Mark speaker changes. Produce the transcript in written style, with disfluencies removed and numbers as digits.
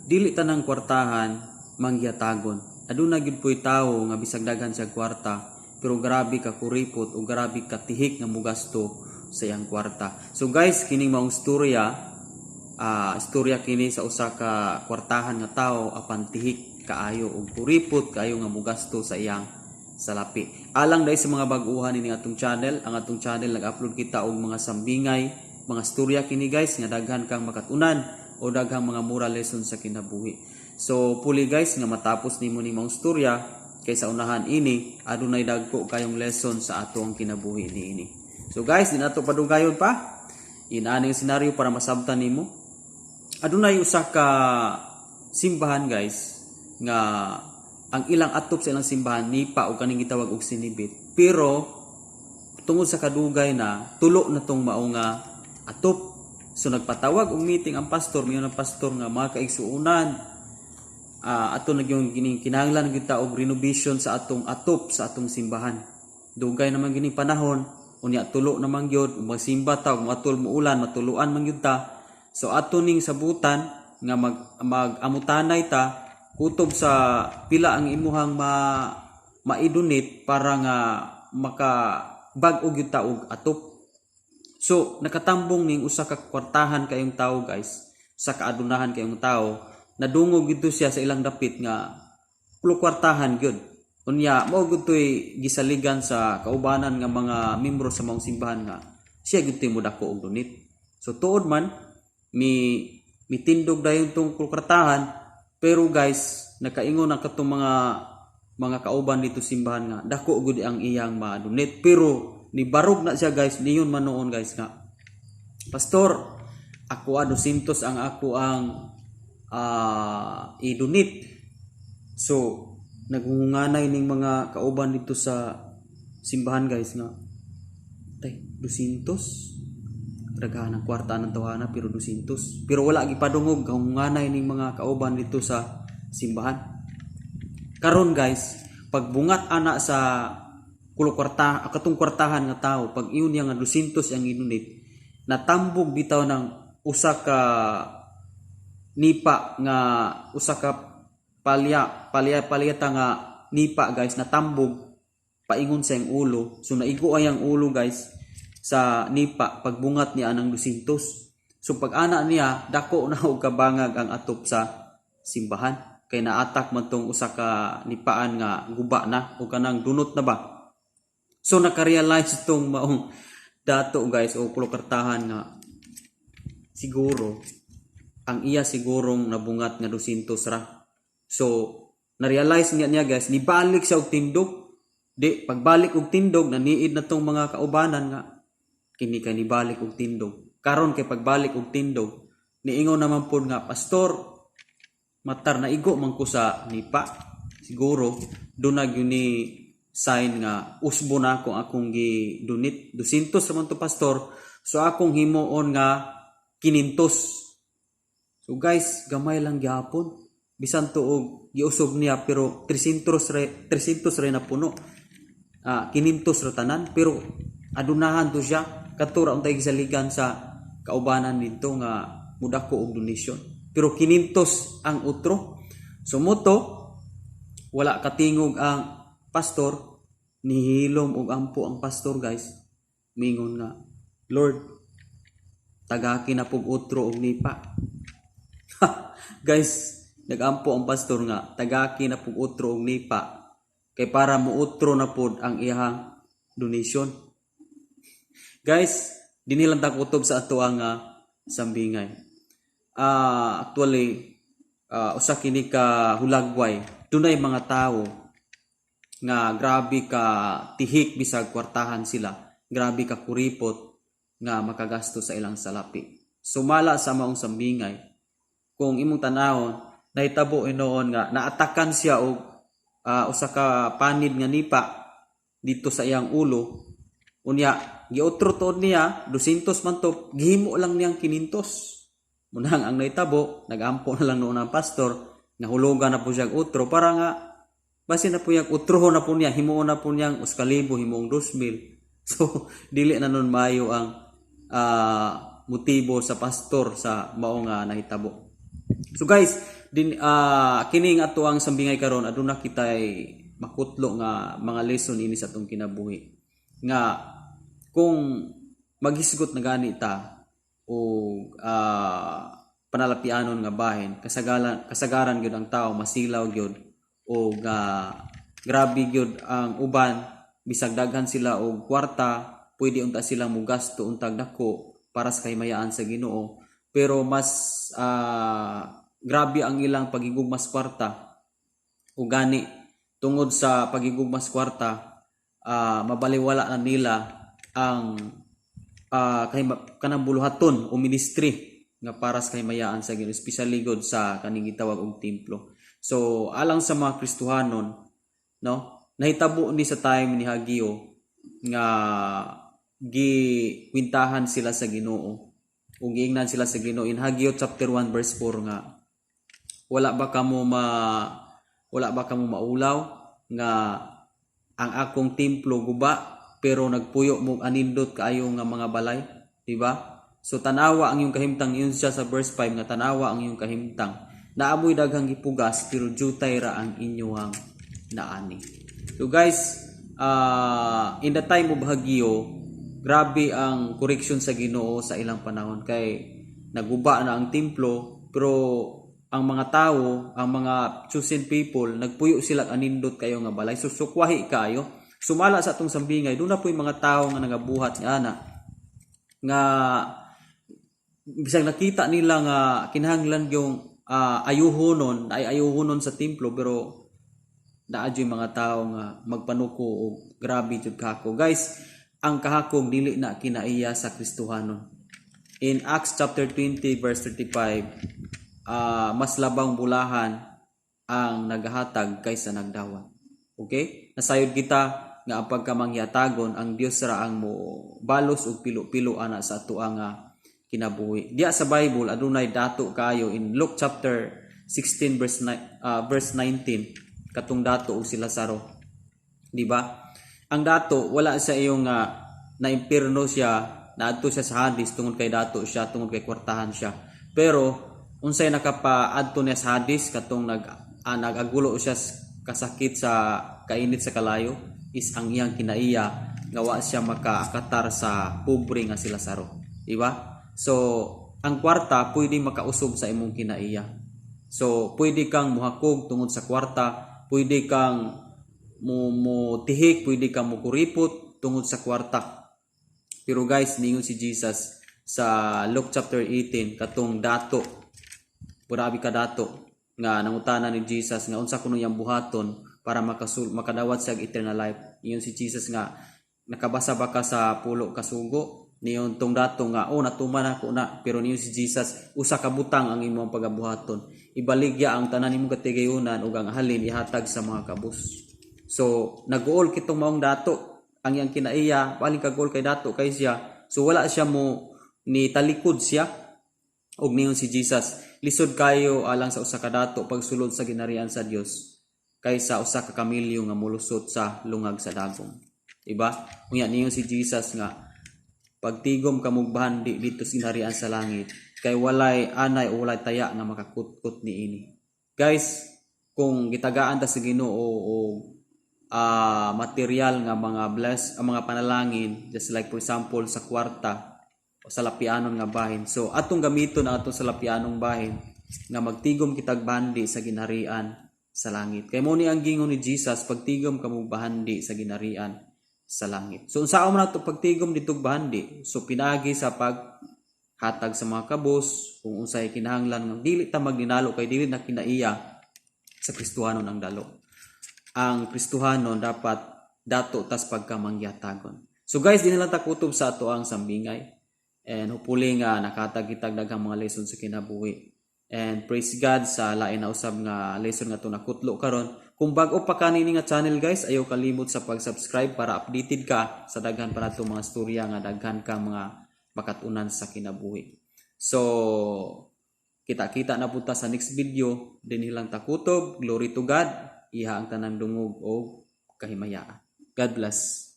Speaker 1: dili tanang kwartahan mangyatagon. Aduna gyud puy tawo nga bisag daghan siya kwarta pero grabe ka kuripot o grabe ka tihik nga mugasto sa iyang kwarta. So guys, kining maong istorya kini sa usa ka kwartahan nga tawo apan tihik kaayo og kuripot kaayo nga mugasto sa iyang salapi. Alang dahil sa mga baguhan ini atong channel, ang atong channel nag-upload kita og mga sambingay, mga istorya kini guys nga daghan kang makatunan o daghang mga moral lesson sa kinabuhi. So puli guys nga matapos nimo ni maong istorya kaysa unahan ini adunay dagko kayong lesson sa atong kinabuhi niini. So guys, din ato padugayon pa. Inaning senaryo para masabtan nimo. Adunay usa ka simbahan guys nga ang ilang atop sa ilang simbahan nipa o kaning gitawag og sinibit. Pero tungod sa kadugay na tulo na tong mao nga atop. So nagpatawag og meeting ang pastor, miyon ang pastor nga mga kaigsuonan. Ato nagyong kinahanglan kita og renovation sa atong atop sa atong simbahan. Dugay naman gining panahon, unya tulo naman gyud magsimba ta og matul muulan, matuluan man gyud ta. So ato ning sabutan nga mag-amutanay ta kutob sa pila ang imuhang maidunit para nga makabag-og gyud ta og atop. So nakatambong ning usa ka kwartahan kayong tawo guys, sa kaadunahan kayong tawo, nadungog gito siya sa ilang dapit nga pulo kwartahan gyud. Unya mao gyud toy gisaligan sa kaubanan nga mga membro sa maong simbahan nga siya gyud toy modako og dunit. So tuod man mitindog dayon tong kwartahan, pero guys nakaingon ang katong mga kauban dito simbahan nga dako gyud ang iyang madunit. Pero nibarog na siya guys, niyon man noon guys nga, pastor, ako 200 ang ako ang idunit. So nagungunganay ning mga kauban dito sa simbahan guys nga, tay 200 ragahan ang kwarta ng tawhana pero 200, pero wala gipadungog gungunganay ning mga kauban dito sa simbahan. Karon guys, pagbungat ana sa kwarta akatong kwartahan nga tawo, pag iyon nga 200 ang idunit, natambog bitaw ng usa ka nipa nga usa ka palyata nga nipa guys, natambog paingon sa iyang ulo. So naigo ang ulo guys sa nipa pagbungat niya ng 200. So pag ana niya dako na og kabangag ang atop sa simbahan kay naatak man tong usa ka nipaan nga guba na o kanang dunot na ba. So nakarealize itong maong dato guys o kwartahan nga siguro ang iya sigurong nabungat nga 200 ra. So na-realize niya guys, nibalik siya og tindog. Di pagbalik og tindog naniid na tong mga kaubanan nga kini kay nibalik og tindog. Karon kay pagbalik og tindog niingon naman pod nga, pastor, matar na igo man ko sa nipa. Siguro dunag yun ni sign nga usbo na akong gidunit. 200 raman to pastor. So akong himuon nga 500. So guys, gamay lang gyapon. Bisan to og giusog niya pero 300 ray na puno. 500 ra tanan pero adunahan to siya katura untay gisaligan sa kaubanan dito nga mudako og donation. Pero 500 ang utro. So moto wala katingog ang pastor, nihilom og ampo ang pastor guys. Mingon nga, Lord, tagaki na pug utro og nipa. Guys, nagampo ang pastor nga tagaki na pug utro og nipa kay para muutro na pod ang iyang donation. Guys, dinhi lang ta kutob sa ato ang sambingay. Actually usa kini ka hulagway, dunay mga tawo nga grabe ka tihik bisag kwartahan sila, grabe ka kuripot nga makagasto sa ilang salapi. Sumala sa maong sambingay, kung imong tanawon nahitabo inoon nga naatakan siya og usa ka panid nga nipa dito sa iyang ulo. Unya giutro tuod niya 200 man to, gihimo lang niyang 500. Munang ang nahitabo, nagampo na lang noon ang pastor, nahulugan na po siya utro para nga basi na po yung utroho na po niya, himuon na po niyang 1,000, himuong 2,000. So dili na nun maayo ang motibo sa pastor sa mao nga nahitabo. So guys, kining ato ang sambingay karon aduna kitay makutlo nga mga lesson ini sa atong kinabuhi. Nga kung maghisgot na gani ta o panalapianon nga bahin, kasagaran gyud ang tao masilaw gyud o grabe gyud ang uban bisag daghan sila og kwarta, pwede unta silang mugasto untag dako para sa kahimayaan sa Ginoo. Pero mas grabe ang ilang pagigugmas kwarta o gani tungod sa pagigugmas kwarta, mabaliwala na nila ang kanang buluhaton o ministry nga para sa kahimayaan sa Ginoo, especially god sa kaning gitawag og templo. So alang sa mga Kristohanon, no, nahitabo ni sa time ni Hageo nga gikwintahan sila sa Ginoo ug giingnan sila sa Ginoo in Hageo chapter 1 verse 4 nga wala ba kamo maulaw nga ang akong templo guba pero nagpuyo mo anindot kaayo nga mga balay, di ba? So tanawa ang iyong kahimtang, yun siya sa verse 5 nga tanawa ang iyong kahimtang, naamoy daghang gipugas pero jutay ra ang inyong naani. So guys, in the time of Hageo, grabe ang correction sa Ginoo sa ilang panahon kay naguba na ang templo, pero ang mga tao, ang mga chosen people, nagpuyo sila anindot kayo nga balay. So sukwahi kayo. Sumala sa atong sambingay, doon na po yung mga tao nga nagabuhat nga bisag nakita nila nga kinahanglan yung ayuhonon sa templo, pero naadyo yung mga tao nga magpanuko o grabe jud kahako. Guys, ang kahakog dili na kinaiya sa Kristohanon. In Acts chapter 20 verse 35, mas labang bulahan ang naghatag kaysa nagdawat. Okay? Nasayod kita nga ang pagkamangyatagon ang Dios ra ang mo balos og pilo-pilo ana sa ato nga kinabuhi. Diya sa Bible adunay dato kayo in Luke chapter 16 verse 19 katong dato og si Lazaro. Di ba? Ang dato wala sa iyong na impierno siya, naadto siya sa Hades tungod kay dato siya, tungod kay kwartahan siya. Pero unsay nakapaadto niya sa Hades katong nagagulo siya kasakit sa kainit sa kalayo is ang iyang kinaiya nga wa siya makaakatar sa pobre nga si Lazaro, di ba? So ang kwarta pwede makausog sa imong kinaiya. So pwede kang muhakog tungod sa kwarta, pwede kang mo tihik, pwede kang mo kuripot tungod sa kwarta. Pero guys, ningon si Jesus sa Luke chapter 18 katong dato, grabe ka dato nga nangutana ni Jesus nga unsa kuno yang buhaton para makadawat sa eternal life. Iyon si Jesus nga nakabasa ba ka sa pulo kasugo niyon tong dato nga natuman ako na, pero niyon si Jesus usa ka butang ang imong pagabuhaton, ibaligya ang tanan nimong katigayunan ug ang halin ihatag sa mga kabus. So nag-uol kitong maong dato ang yang kinaiya, baling kag-uol kay dato kay siya. So wala siya mo ni talikod siya. Og niyon si Jesus, lisod kayo alang sa usa ka dato pagsulod sa ginarian sa Dios kaysa usa ka kamilyo nga molusot sa lungag sa dagom. Diba? Unya niyon si Jesus nga pagtigom ka mugbahandi dito sa ginarian sa langit kay walay anay o walay taya nga makakutkot niini. Guys, kung gitagaan ta sa Ginoo o material nga mga panalangin, just like for example sa kwarta o sa lapianon nga bahin, so atong gamiton ang atong sa lapianong bahin nga magtigom kitag bahandi sa ginharian sa langit. Kay mo ni ang gingon ni Jesus, pagtigom kamo bahandi sa ginharian sa langit. So unsa man nato pagtigom ditog bahandi? So pinagi sa paghatag sa mga kabus, kung unsay kinahanglan nga dili ta magninalo kay dili na kinaiya sa Kristohanon ang dalo. Ang Kristohanon dapat dato tas pagkamangyatagon. So guys, di na lang ta kutob sa ato ang sambingay. And hopefully nga nakatag-kitag daghang mga lesson sa kinabuhi. And praise God sa lain na usab nga lesson nga to nakutlo karon. Kung bag-o pa kanini nga channel guys, ayaw kalimot sa pag-subscribe para updated ka sa daghan pa nato mga storya nga daghan kang mga makatunan sa kinabuhi. So kita-kita na punta sa next video. Dinilang takutob. Glory to God. Iha ang tanang dungog o kahimayaan. God bless.